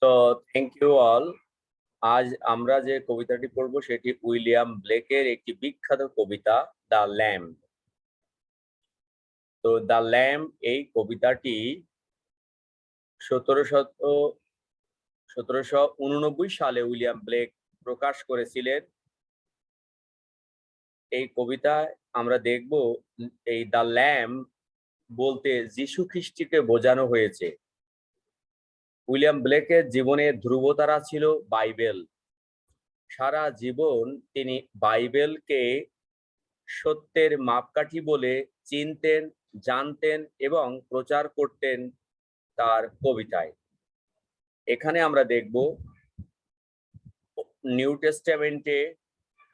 তো thank you all. আজ আমরা যে কবিতাটি পড়ব সেটি উইলিয়াম ব্লেকের একটি বিখ্যাত কবিতা দ্য ল্যাম্ব। তো দ্য ল্যাম্ব এই কবিতাটি 1789 সালে উইলিয়াম ব্লেক প্রকাশ করেছিলেন। এই কবিতায় আমরা দেখব এই দ্য ল্যাম্ব বলতে যীশু খ্রিস্টকে বোঝানো হয়েছে। উইলিয়াম ব্লেকের জীবনে ধ্রুবতারা ছিল বাইবেল। সারা জীবন তিনি বাইবেলকে সত্যের মাপকাঠি বলে চিনতেন, জানতেন এবং প্রচার করতেন তার কবিতায়। এখানে আমরা দেখব নিউ টেস্টামেন্টে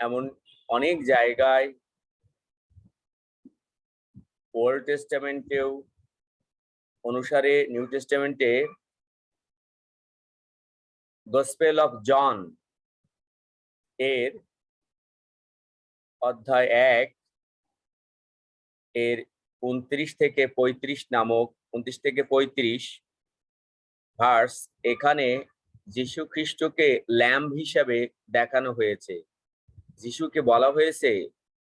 এমন অনেক জায়গায়, ওল্ড টেস্টামেন্টেও অনুসারে নিউ টেস্টামেন্টে গসপেল অফ জন এর অধ্যায় 1 এর 29 থেকে 35 নামক 29 থেকে 35 ভার্স, এখানে যীশু খ্রিস্টকে ল্যাম্ব হিসাবে দেখানো হয়েছে। যীশুকে বলা হয়েছে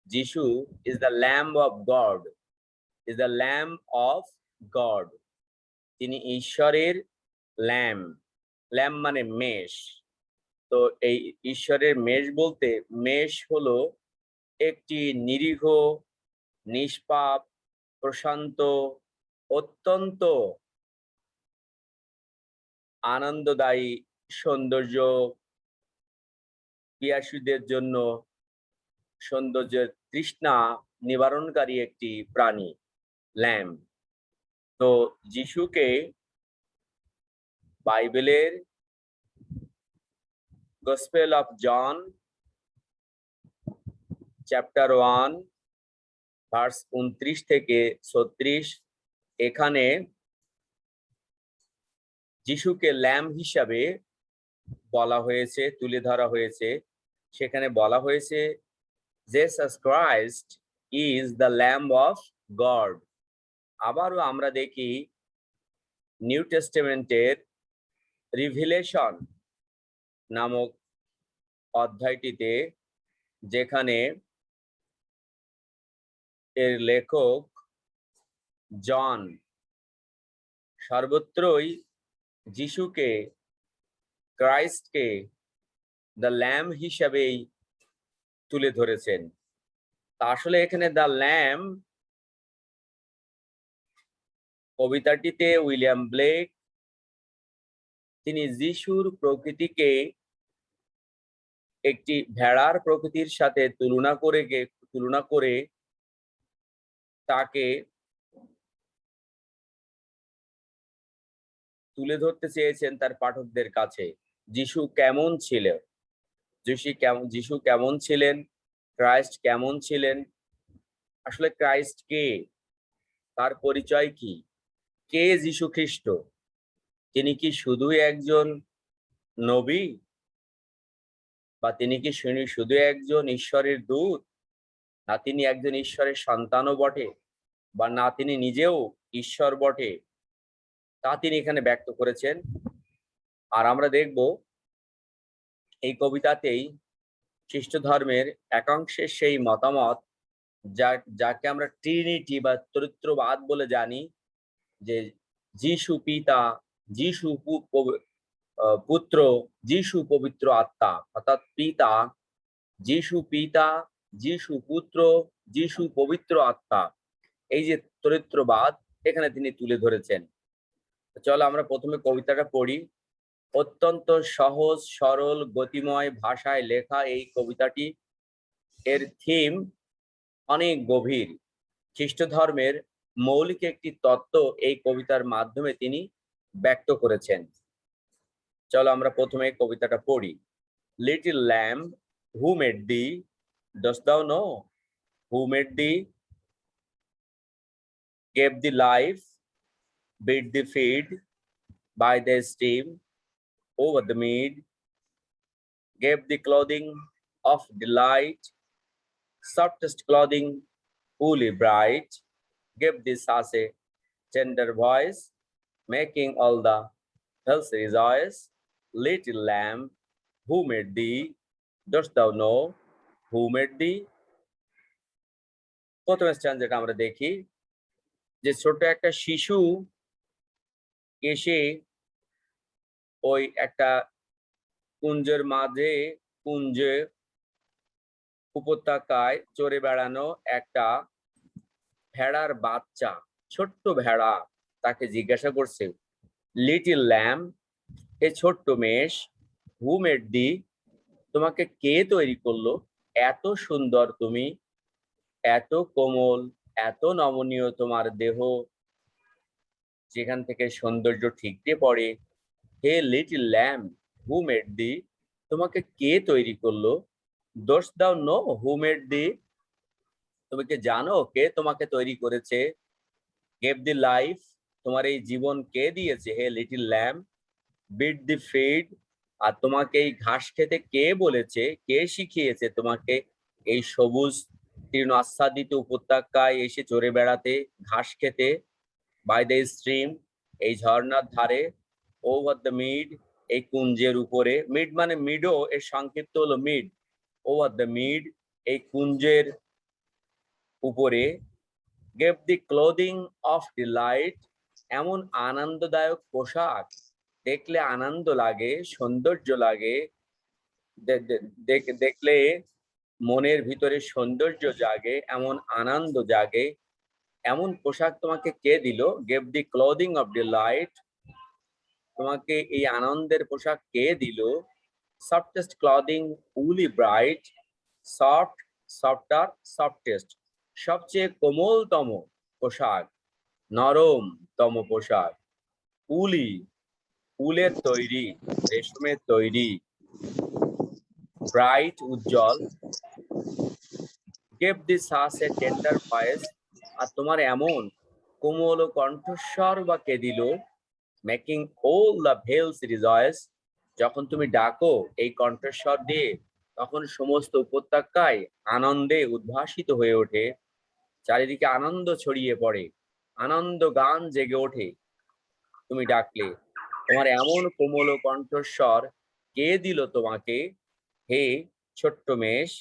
যীশু is the lamb of god, is the lamb of god. তিনি ঈশ্বরের ল্যাম্ব। ল্যাম্ব মানে মেষ। তো এই ঈশ্বরের মেষ বলতে মেষ হলো একটি নিরীহ, নিষ্পাপ, প্রশান্ত, অত্যন্ত আনন্দদায়ী, সৌন্দর্য পিয়াসীদের জন্য সৌন্দর্যের তৃষ্ণা নিবারণকারী একটি প্রাণী, ল্যাম্ব। তো যিশুকে বাইবেলের gospel of John chapter 1 verse 29 থেকে 36, এখানে যিশুকে ল্যাম্ব হিসাবে বলা হয়েছে, তুলে ধরা হয়েছে। সেখানে বলা হয়েছে Jesus Christ is the lamb of god. আবারও আমরা দেখি নিউ টেস্টামেন্টের রিভিলেশন নামক অধ্যায়টিতে, যেখানে এর লেখক জন সর্বত্রই যিশুকে, ক্রাইস্টকে দ্য ল্যাম্ব হিসাবেই তুলে ধরেছেন। তা আসলে এখানে দ্য ল্যাম্ব কবিতাটিতে উইলিয়াম ব্লেক তিনি যিশুর প্রকৃতিকে একটি ভেড়ার প্রকৃতির সাথে তুলনা করে তাকে তুলে ধরতে চেয়েছেন তার পাঠকদের কাছে। যিশু কেমন ছিল, যিশু কেমন ছিলেন, ক্রাইস্ট কেমন ছিলেন, আসলে ক্রাইস্ট কে, তার পরিচয় কি, কে যিশু খ্রিস্ট? তিনি কি শুধুই একজন নবী, বা তিনি কি শুধু একজন ঈশ্বরের দূত, না তিনি একজন ঈশ্বরের সন্তানও বটে, বা না তিনি নিজেও ঈশ্বর বটে, তা তিনি এখানে ব্যক্ত করেছেন। আর আমরা দেখব এই কবিতাতেই খ্রিস্ট ধর্মের একাংশের সেই মতামত, যাকে আমরা ট্রিনিটি বা ত্রিত্ববাদ বলে জানি, যে যিশু পিতা, যিশু পুত্র, যিশু পবিত্র আত্মা, অর্থাৎ পিতা, যিশু পিতা, যিশু পুত্র, যিশু পবিত্র আত্মা, এই যে ত্রিত্ববাদ এখানে তিনি তুলে ধরেছেন। চলো আমরা প্রথমে কবিতাটা পড়ি। অত্যন্ত সহজ সরল গতিময় ভাষায় লেখা এই কবিতাটি, এর থিম অনেক গভীর। খ্রিস্ট ধর্মের মৌলিক একটি তত্ত্ব এই কবিতার মাধ্যমে তিনি ব্যক্ত করেছেন। চলো আমরা প্রথমে কবিতাটা পড়ি। Little lamb, who made thee? Dost thou know who made thee? Gave thee life, bid thee feed by the stream over the mead, gave thee clothing of delight, softest clothing, woolly bright, gave thee such a tender voice, making all the hills rejoice, little lamb, who made thee? Dost thou know who made thee? প্রথম স্ট্যান্জাটা আমরা দেখি যে ছোট একটা শিশু এসে ওই একটা কুঞ্জের মাঝে কুঞ্জে উপত্যকায় চড়ে বেড়ানো একটা ভেড়ার বাচ্চা, ছোট্ট ভেড়া তাকে জিজ্ঞাসা করছে, লিটল ল্যাম্ব, এ ছোট্ট মেষ, হু মেড দি, তোমাকে কে তৈরি করলো? এত সুন্দর তুমি, এত কোমল, এত নমনীয় তোমার দেহ, যেখান থেকে সৌন্দর্য ঠিকরে পড়ে। হে little lamb, who made thee, তোমাকে কে তৈরি করলো? দোস্ট দাও নো হু মেড দি, তুমি কি জানো কে তোমাকে তৈরি করেছে? গেভ দি লাইফ, তোমার এই জীবন কে দিয়েছে? হে লিটল ল্যাম্ব, বিট দি ফিড, আর তোমাকে এই ঘাস খেতে কে বলেছে, কে শিখিয়েছে তোমাকে এই সবুজ তৃণ আচ্ছাদিত উপত্যকায় এসে চড়ে বেড়াতে, ঘাস খেতে? বাই দ্য স্ট্রিম, এই ঝর্ণার ধারে, ওভার দ্য মিড, এই কুঞ্জের উপরে। মিড মানে মিডো, এর সংক্ষিপ্ত হলো মিড। ওভার দ্য মিড, এই কুঞ্জের উপরে। Gave the clothing of Deloitte, এমন আনন্দদায়ক পোশাক, দেখলে আনন্দ লাগে, সৌন্দর্য লাগে, দেখলে মনের ভিতরে সৌন্দর্য জাগে, এমন আনন্দ জাগে, এমন পোশাক তোমাকে কে দিল? Gave the clothing of Deloitte, তোমাকে এই আনন্দের পোশাক কে দিল? সফটেস্ট ক্লদিং, উলি ব্রাইট, সফট, সফটার, সফটেস্ট, সবচেয়ে কোমলতম পোশাক, নরমতম পোশাক। উলি, উলের তৈরি, রেশমের তৈরি। ব্রাইট, উজ্জ্বল। গেভ দি সাস এ টেন্ডার ভয়েস, আর তোমার এমন কোমল কণ্ঠস্বর বা কে দিল? মেকিং অল দ্য ভেলস রিজয়েস, যখন তুমি ডাকো এই কণ্ঠস্বর দিয়ে, তখন সমস্ত উপত্যকায় আনন্দে উদ্ভাসিত হয়ে ওঠে, চারিদিকে আনন্দ ছড়িয়ে পড়ে, আনন্দ গান জেগে ওঠে তুমি ডাকলে। তোমার এমন কোমল কণ্ঠস্বর কে দিল তোমাকে? হে ছোট্ট মেষ,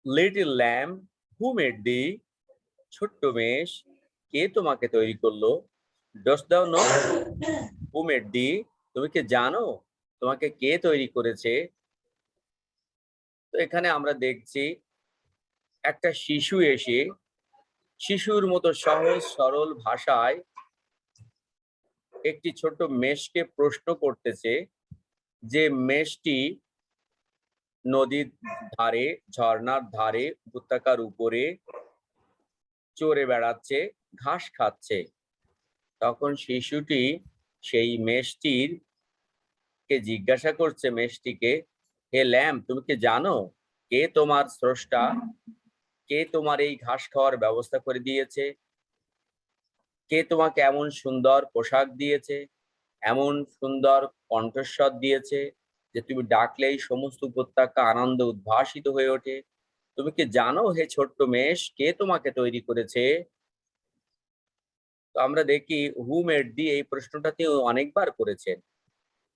লিটল ল্যাম্ব, হু মেড দি, ছোট্ট মেষ, কে তোমাকে তৈরি করলো? ডোস্ট দাও নো হু মেড দি, তুমি কি জানো তোমাকে কে তৈরি করেছে? তো এখানে আমরা দেখছি একটা শিশু এসে শিশুর মতো সহজ সরল ভাষায় একটি ছোট মেষকে প্রশ্ন করতেছে, যে মেষটি নদীর ধারে, ঝর্ণার ধারে, উপত্যকার উপরে চড়ে বেড়াচ্ছে, ঘাস খাচ্ছে। তখন শিশুটি সেই মেষটির কে জিজ্ঞাসা করছে, মেষটিকে, হে ল্যাম্ব, তুমি কি জানো কে তোমার স্রষ্টা? কে তোমার এই ঘাস খাওয়ার ব্যবস্থা করে দিয়েছে? কে তোমাকে এমন সুন্দর পোশাক দিয়েছে, এমন সুন্দর কণ্ঠস্বর দিয়েছে, যে তুমি ডাকলেই সমস্ত উপত্যকা আনন্দ উদ্ভাসিত হয়ে ওঠে? তুমি কি জানো হে ছোট্ট মেষ, কে তোমাকে তৈরি করেছে? তো আমরা দেখি হু মেড দি, এই প্রশ্নটা তিনি অনেকবার করেছেন।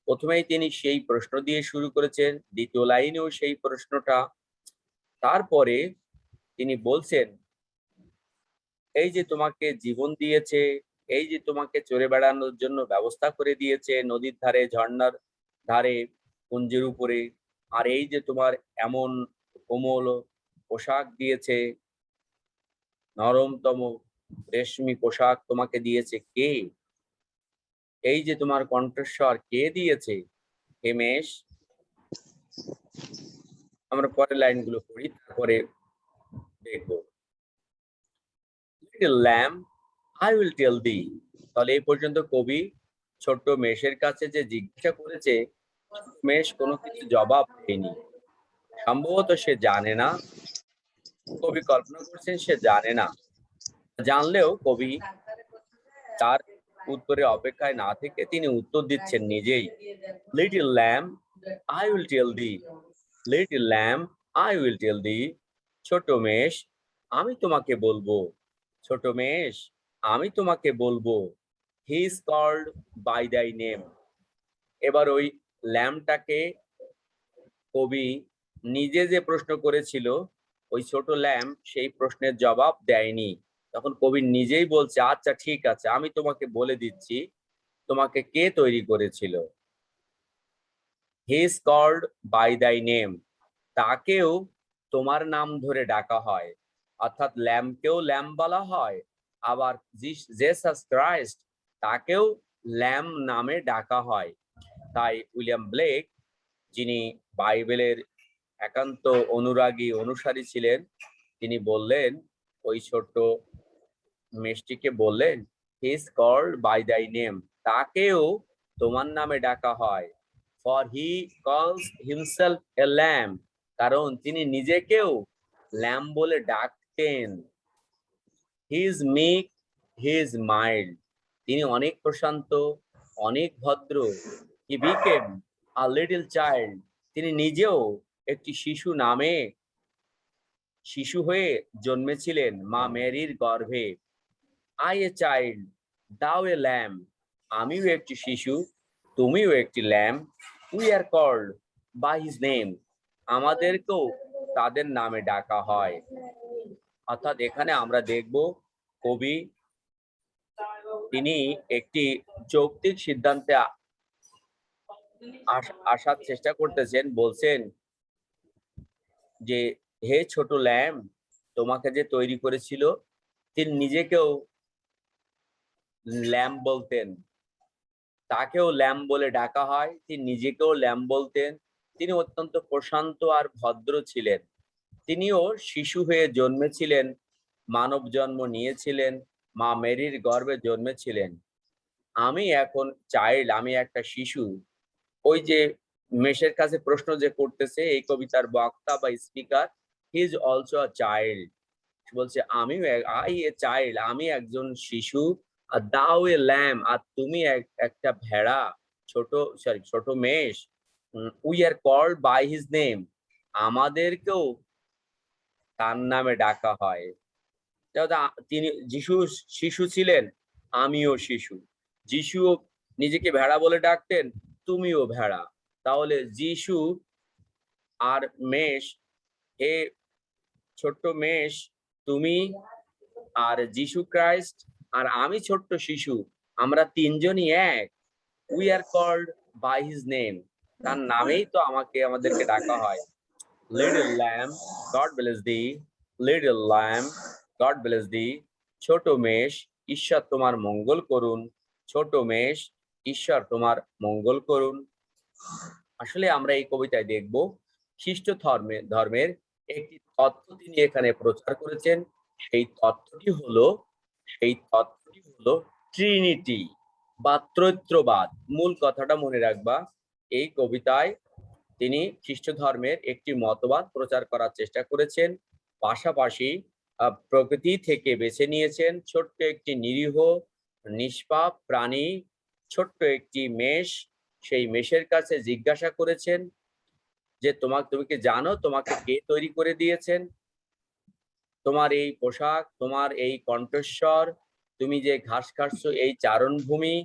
প্রথমেই তিনি সেই প্রশ্ন দিয়ে শুরু করেছেন, দ্বিতীয় লাইনেও সেই প্রশ্নটা। তারপরে তিনি বলছেন, এই যে তোমাকে জীবন দিয়েছে, এই যে তোমাকে চড়ে বেড়ানোর জন্য ব্যবস্থা করে দিয়েছে নদীর ধারে, ঝর্ণার ধারে, কুঞ্জের উপরে, আর এই যে তোমার এমন কোমল পোশাক দিয়েছে, নরমতম রেশমি পোশাক তোমাকে দিয়েছে কে? এই যে তোমার কণ্ঠস্বর কে দিয়েছে? হেমেশ। আমরা পরের লাইনগুলো পড়ি, তারপরে দেখবো। Little lamb, I will tell thee, তাহলে এই পর্যন্ত কবি ছোট্ট মেষের কাছে যে জিজ্ঞাসা করেছে, মেষ কোনো কিছু জবাব দেয়নি। সম্ভবত সে জানে না, কবি কল্পনা করছেন সে জানে না। জানলেও কবি তার উত্তরে অপেক্ষায় না থেকে তিনি উত্তর দিচ্ছেন নিজেই। Little lamb, I will tell thee, little lamb, I will tell thee, ছোট মেষ, আমি তোমাকে বলবো, ছোট মেষ, আমি তোমাকে বলবো। হি ইজ কল্ড বাই দাই নেম, এবার ওই ল্যাম্পটাকে কবি নিজে যে প্রশ্ন করেছিল, ওই ছোট ল্যাম্প সেই প্রশ্নের জবাব দেয়নি। তখন কবি নিজেই বলছে, আচ্ছা ঠিক আছে, আমি তোমাকে বলে দিচ্ছি তোমাকে কে তৈরি করেছিল। হি ইজ কল্ড বাই দাই নেম, তাকেও তোমার নাম ধরে ডাকা হয়। অর্থাৎ ল্যাম্পকেও ল্যাম্প বলা হয়, আবার জেসাস ক্রাইস্ট তাকেও ল্যাম্প নামে ডাকা হয়। তাই উইলিয়াম ব্লেক, যিনি বাইবেলের একান্ত অনুরাগী অনুসারী ছিলেন, তিনি বললেন, ওই ছোট্ট মেষটিকে বললেন, হি ইজ কল্ড বাই দাই নেম, তাকেও তোমার নামে ডাকা হয়। ফর হি কলস হিমসেলফ এ ল্যাম্প, কারণ তিনি নিজেকেও ল্যাম্প বলে ডাকতেন। He is meek, he is mild, তিনি অনেক প্রশান্ত, অনেক ভদ্র। He became a little child, তিনি নিজেও একটি শিশু হয়ে জন্মেছিলেন মা মেরির গর্ভে। আই এ চাইল্ড, দাও এ ল্যাম্প, আমিও একটি শিশু, তুমিও একটি lamb. We are called by his name, আমাদেরকেও তাদের নামে ডাকা হয়। অর্থাৎ এখানে আমরা দেখব কবি তিনি একটি যৌক্তিক সিদ্ধান্তে আসার চেষ্টা করতেছেন। বলছেন যে, হে ছোট ল্যাম্প, তোমাকে যে তৈরি করেছিল তিনি নিজেকেও ল্যাম্প বলতেন, তাকেও ল্যাম্প বলে ডাকা হয়, তিনি নিজেকেও ল্যাম্প বলতেন। তিনি অত্যন্ত প্রশান্ত আর ভদ্র ছিলেন। তিনিও শিশু হয়ে জন্মেছিলেন, মানব জন্ম নিয়েছিলেন, মা মেরির গর্ভে জন্মেছিলেন। আমি এখন চাইল্ড, আমি একটা শিশু। ওই যে মেষের কাছে প্রশ্ন যে করতেছে এই কবিতার বক্তা বা speaker, he is also a child, বলছে আমিও আই এ চাইল্ড, আমি একজন শিশু। আর দাও এ ল্যাম্প, আর তুমি একটা ভেড়া, ছোট মেষ। We are called by his name, আমাদেরকেও তার নামে ডাকা হয়। তিনি যিশু শিশু ছিলেন, আমিও শিশু। যিশু নিজেকে ভেড়া বলে ডাকতেন, তুমিও ভেড়া। তাহলে যিশু আর মেষ, হে ছোট্ট মেষ তুমি, আর যিশু ক্রাইস্ট আর আমি ছোট্ট শিশু, আমরা তিনজনই এক। We are called by his name, তার নামেই তো আমাদেরকে ডাকা হয়। Little lamb, God bless thee, little lamb, God bless thee, ছোট মেষ, ঈশ্বর তোমার মঙ্গল করুন, ছোট মেষ, ঈশ্বর তোমার মঙ্গল করুন। আসলে আমরা এই কবিতায় দেখব খ্রিস্ট ধর্মের একটি তত্ত্ব তিনি এখানে প্রচার করেছেন। সেই তত্ত্বটি হলো ট্রিনিটি বা ত্রৈত্রবাদ। মূল কথাটা মনে রাখবা, এই কবিতায় তিনি খ্রিস্ট ধর্মের একটি মতবাদ প্রচার করার চেষ্টা করেছেন, পাশাপাশি প্রকৃতি থেকে বেছে নিয়েছেন ছোট্ট একটি নিরীহ নিষ্পাপ প্রাণী, ছোট্ট একটি মেষ। সেই মেষের কাছে জিজ্ঞাসা করেছেন যে, তুমি কি জানো তোমাকে কে তৈরি করে দিয়েছেন? তোমার এই পোশাক, তোমার এই কণ্ঠস্বর, তুমি যে ঘাস খাচ্ছ, এই চারণভূমি,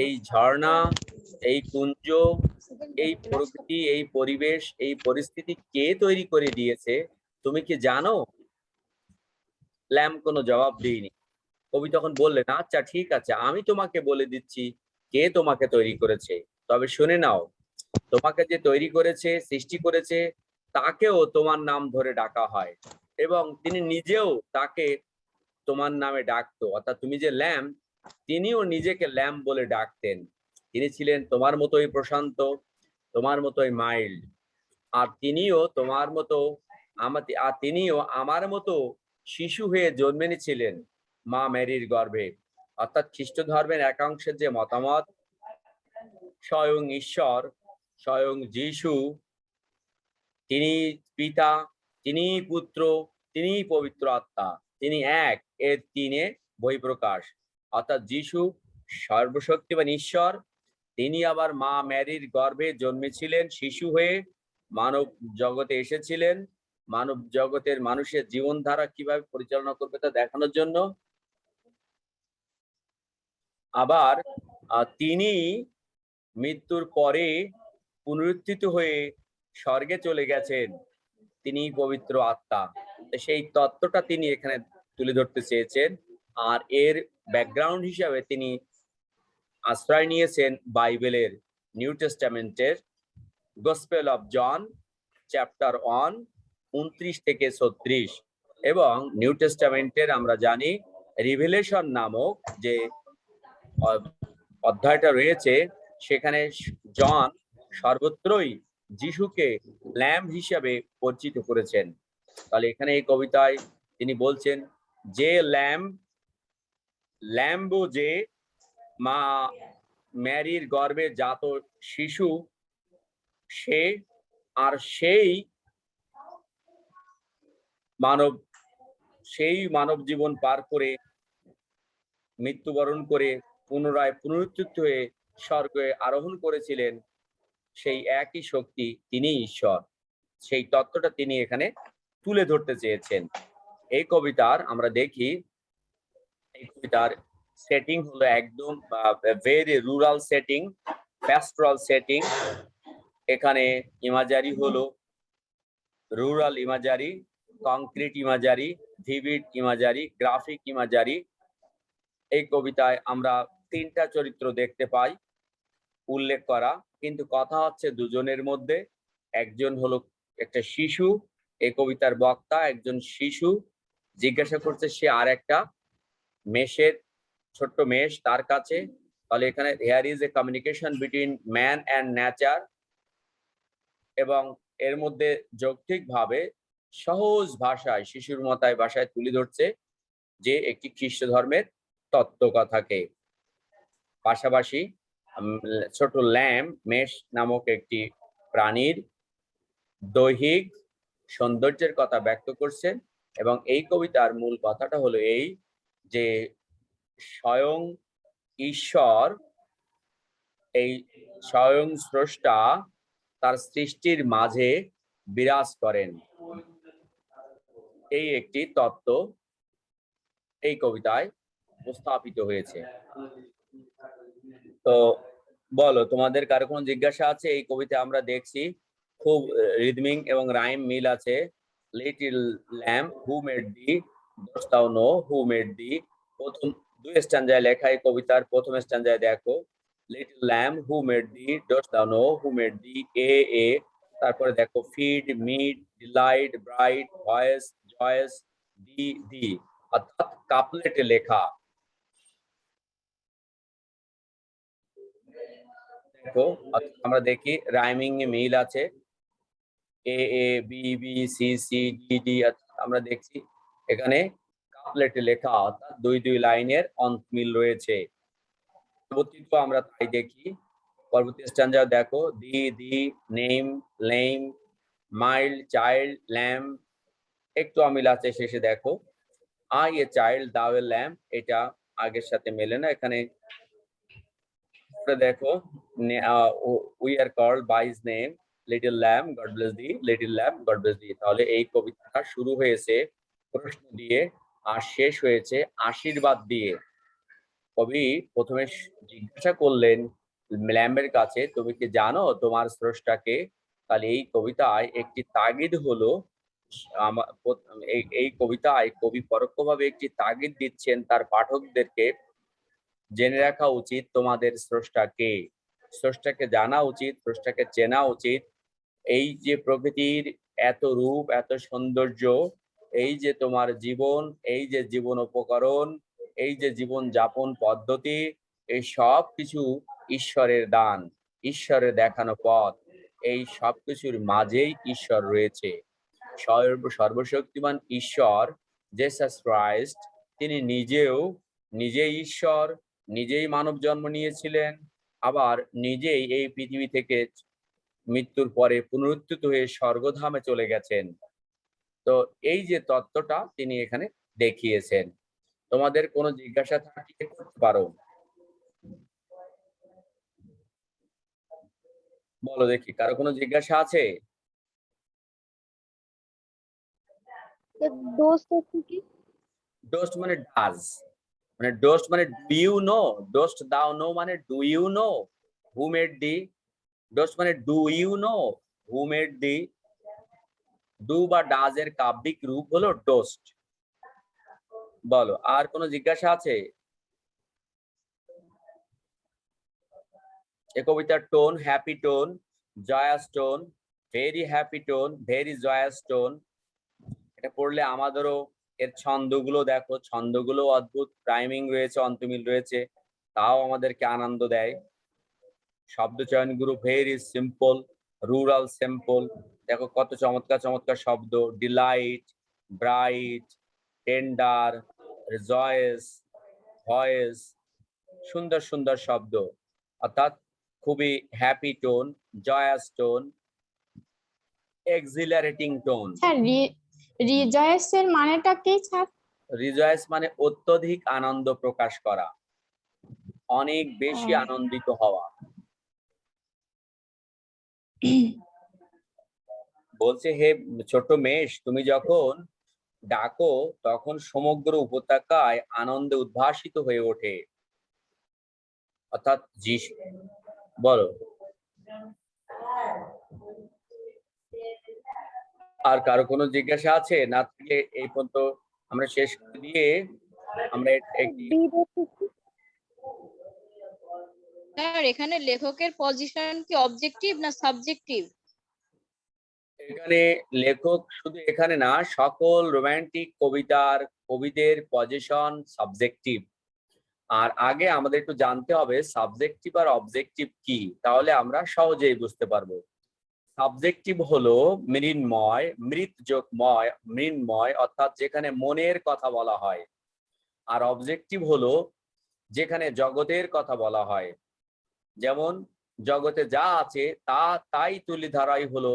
এই ঝর্ণা, এই কুঞ্জ, এই প্রকৃতি, এই পরিবেশ, এই পরিস্থিতি কে তৈরি করে দিয়েছে তুমি কি জানো? ল্যাম্প কোনো জবাব দেয়নি। কবি তখন বললেন, আচ্ছা ঠিক আছে, আমি তোমাকে বলে দিচ্ছি কে তোমাকে তৈরি করেছে। তবে শুনে নাও, তোমাকে যে তৈরি করেছে, সৃষ্টি করেছে, তাকেও তোমার নাম ধরে ডাকা হয়, এবং তিনি নিজেও তাকে তোমার নামে ডাকতো। অর্থাৎ তুমি যে ল্যাম্প, তিনিও নিজেকে ল্যাম্প বলে ডাকতেন। তিনি ছিলেন তোমার মতোই প্রশান্ত, তোমার মতোই মাইল্ড, আর তিনিও আমার মতো শিশু হয়ে জন্মে নিয়েছিলেন মা মেরির গর্ভে। অর্থাৎ খ্রিস্ট ধর্মের একাংশের যে মতামত, স্বয়ং ঈশ্বর, স্বয়ং যিশু, তিনি পিতা, তিনি পুত্র, তিনি পবিত্র আত্মা, তিনি এক, এর তিনে বহিঃপ্রকাশ। অর্থাৎ যিশু সর্বশক্তিমান ঈশ্বর, তিনি আবার মা মেরির গর্ভে জন্মেছিলেন শিশু হয়ে, মানব জগতে এসেছিলেন মানব জগতের মানুষের জীবনধারা কিভাবে পরিচালনা করবে তা দেখানোর জন্য। আবার তিনি মৃত্যুর পরে পুনরুত্থিত হয়ে স্বর্গে চলে গেছেন, তিনি পবিত্র আত্মা। সেই তত্ত্বটা তিনি এখানে তুলে ধরতে চেয়েছেন। আর এর ব্যাকগ্রাউন্ড হিসাবে তিনি আশ্রয় নিয়েছেন বাইবেলের নিউ টেস্টামেন্টের গসপেল অফ জন চ্যাপ্টার 1 29 থেকে 36 এবং নিউ টেস্টামেন্টের আমরা জানি রিভেলেশন নামক যে অধ্যায়টা রয়েছে, সেখানে জন সর্বত্রই যিশুকে ল্যাম্ব হিসাবে পরিচিত করেছেন। তাহলে এখানে এই কবিতায় তিনি বলছেন যে ল্যাম্ব যে মা ম্যারির গর্ভে জাত শিশু, সে আর সেই মানব জীবন পার করে মৃত্যুবরণ করে পুনরায় পুনরুত্থিত হয়ে স্বর্গে আরোহণ করেছিলেন, সেই একই শক্তি, তিনি ঈশ্বর। সেই তত্ত্বটা তিনি এখানে তুলে ধরতে চেয়েছেন। এই কবিতার আমরা দেখি, এই কবিতার সেটিং হলো একদম very rural setting, pastoral setting. এখানে ইমাজারি হলো রুরাল ইমাজারি, কংক্রিট ইমাজারি, ভিভিড ইমাজারি, গ্রাফিক ইমাজারি। এই কবিতায় আমরা 3টা চরিত্র দেখতে পাই উল্লেখ করা, কিন্তু কথা হচ্ছে দুজনের মধ্যে। একজন হলো একটা শিশু, এই কবিতার বক্তা একজন শিশু, জিজ্ঞাসা করছে সে আর একটা মেষের ছোট্ট মেষ তার কাছে। তাহলে এখানে hair is a communication between man and nature, এবং এর মধ্যে যৌক্তিকভাবে সহজ ভাষায় শিশুর মতায় ভাষায় তুলে ধরছে যে একটি খ্রিস্ট ধর্মের তত্ত্বকথাকে। পাশাপাশি ছোট মেষ নামক একটি প্রাণীর দৈহিক সৌন্দর্যের কথা ব্যক্ত করছেন। এবং এই কবিতার মূল কথাটা হলো এই যে স্বয়ং ঈশ্বর, এই স্বয়ং স্রষ্টা তার সৃষ্টির মাঝে বিরাজ করেন, এই একটি তত্ত্ব এই কবিতায় উপস্থাপিত হয়েছে। তো বলো, তোমাদের কারো কোনো জিজ্ঞাসা আছে? এই কবিতা আমরা দেখছি খুব রিদমিং এবং রাইম মিল আছে। Little lamb who made thee, dost thou know who made thee। প্রথম 2 স্ট্যান্জায় লেখা এই কবিতার প্রথম স্ট্যান্জায় দেখো, little lamb who made thee, dost thou know who made thee, এ তারপরে দেখো feed, mead, delight, bright, voice, rejoice, thee, অর্থাৎ কাপলেটে লেখা। দেখো আমরা দেখি রাইমিং এ মিল আছে, A B B C C D D, আমরা দেখছি এখানে কাপলেটে লেখা, অর্থাৎ 2 লাইনের মিল রয়েছে। পরবর্তীতে আমরা তাই দেখি, পরবর্তী স্ট্যান্জা দেখো the name, lame, mild, child, lamb, একটু অমিল আছে শেষে দেখো আই এ চাইল্ড দাও এ ল্যাম্ব, এটা আগের সাথে মেলে না। এখানে দেখো we are called by his name, little lamb God bless thee, little lamb God bless thee. তাহলে এই কবিতাটা শুরু হয়েছে প্রশ্ন দিয়ে আর শেষ হয়েছে আশীর্বাদ দিয়ে। কবি প্রথমে জিজ্ঞাসা করলেন ল্যাম্বের কাছে, তুমি কি জানো তোমার স্রষ্টাকে? তাহলে এই কবিতায় একটি তাগিদ হলো, এই কবিতায় কবি পরোক্ষভাবে একটি তাগিদ দিচ্ছেন তার পাঠকদেরকে, জেনে রাখা উচিত তোমাদের স্রষ্টাকে, স্রষ্টাকে জানা উচিত, স্রষ্টাকে চেনা উচিত। এই যে প্রকৃতির এত রূপ, এত সৌন্দর্য, এই যে তোমার জীবন, এই যে জীবন উপকরণ, এই যে জীবন যাপন পদ্ধতি, এই সব কিছু ঈশ্বরের দান, ঈশ্বরের দেখানো পথ। এই সব কিছুর মাঝেই ঈশ্বর রয়েছে। সর্বশক্তিমান ঈশ্বর জেসাস ক্রাইস্ট, তিনি নিজেই ঈশ্বর, নিজেই মানব জন্ম নিয়েছিলেন, আবার নিজেই এই পৃথিবী থেকে মৃত্যুর পরে পুনরুত্থিত হয়ে স্বর্গধামে চলে গেছেন। তো এই যে তত্ত্বটা তিনি এখানে দেখিয়েছেন। তোমাদের কোনো জিজ্ঞাসা থাকলে করতে পারো, বলো দেখি, কারো কোনো জিজ্ঞাসা আছে? ডোস্ট মানে ডাজ, মানে ডোস্ট মানে do you no, ডোস্ট thou know মানে do you know who made thee dost মানে do you know who made thee do বা ডাজ এর কাব্যিক রূপ হলো ডোস্ট। বলো আর কোনো জিজ্ঞাসা আছে? এ কবিতার tone happy tone, joyous tone, very happy tone, very জয়াস tone. এটা পড়লে আমাদেরও এর ছন্দগুলো দেখো, ছন্দগুলো অদ্ভুত, রাইমিং রয়েছে, অন্তমিল রয়েছে, তাও আমাদেরকে আনন্দ দেয়। শব্দ চয়নগুলো ভেরি সিম্পল, রুরাল সিম্পল, দেখো কত চমৎকার চমৎকার শব্দ, delight, bright, tender, rejoice, voice, সুন্দর সুন্দর শব্দ, অর্থাৎ খুবই happy tone, joyous tone, exhilarating tone. Sir rejoice এর মানেটা কি স্যার? রিজয়েস মানে অত্যধিক আনন্দ প্রকাশ করা, অনেক বেশি আনন্দিত হওয়া। বলছে হে ছোট মেষ, তুমি যখন ডাকো তখন সমগ্র উপত্যকায় আনন্দে উদ্ভাসিত হয়ে ওঠে, অর্থাৎ যিশু। বলো আর কারো কোনো জিজ্ঞাসা আছে? না থাকলে এই পর্যন্ত আমরা শেষ করে দিয়ে আমরা একটি স্যার এখানে লেখকের পজিশন কি অবজেক্টিভ না সাবজেক্টিভ? এখানে লেখক শুধু এখানে না, সকল রোমান্টিক কবিতার কবিদের পজিশন সাবজেক্টিভ। আর আগে আমাদের একটু জানতে হবে সাবজেক্টিভ আর অবজেক্টিভ কি, তাহলে আমরা সহজেই বুঝতে পারবো। সাবজেক্টিভ হলো মৃন্ময়, মৃতযোগময়, মৃন্ময় অর্থাৎ যেখানে মনের কথা বলা হয়। আর অবজেক্টিভ হলো যেখানে জগতের কথা বলা হয়, যেমন জগতে যা আছে তাই তুলি ধরাই হলো